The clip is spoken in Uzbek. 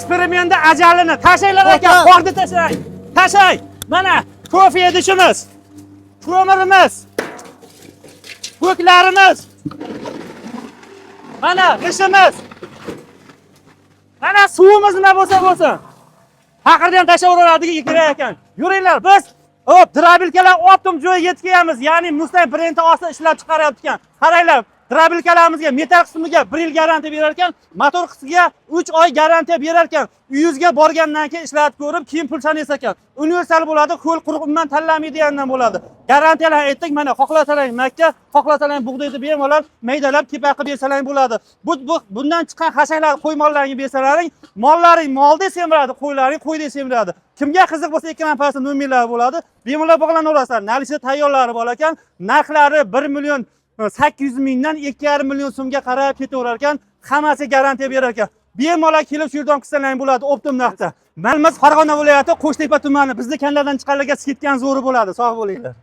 Eksperimenti ajalini tashlaylar aka, qorni tashlang. Tashlang. Mana kofe idishimiz, ko'mirimiz, ko'klarimiz. Mana g'ishimiz. Mana suvimiz nima bo'lsa bo'lsin. Haqirdan tashlayveradigan kerak ekan. Yuringlar, biz hop, drabilkalar optim joyga yetib kelamiz. Ya'ni Mustang brendi ostida ishlab chiqaryapti ekan. Qaranglar, drabilkalarimizga metal qismiga 1 yil garantiya berar ekan, motor qismiga 3 oy garantiya berar ekan. Uyingizga borgandan keyin ishlatib ko'rib, keyin pul sanaysiz ekan. Universal bo'ladi, qo'l quruq umuman tanlamaydigandan bo'ladi. Garantiyalar aytdik, mana xohlasalang makka, xohlasalang bug'doyni bemalol maydalab kepa qilib bersalang bo'ladi. Bundan chiqqan xashaklarni qo'y mollaringga bersalaring, mollaring molda semiradi, qo'ylaring qo'yda semiradi. Kimga qiziq bo'lsa ekran pastida nomerlar bo'ladi. Bemalol bog'lanaverasizlar. Nalisha tayyorlari bor ekan. Narxlari 1 million 800 mingdan 2,5 million so'mga qarab ketaverar ekan. Hammasi garantiya berar ekan. Bemalol kelib shu yerdan qilsalaring bo'ladi optim narxda. Malmas Farg'ona viloyati Qo'shtepa tumani. Bizning kanaldan chiqqanlarga skidkan zo'ri bo'ladi. Sog' bo'linglar.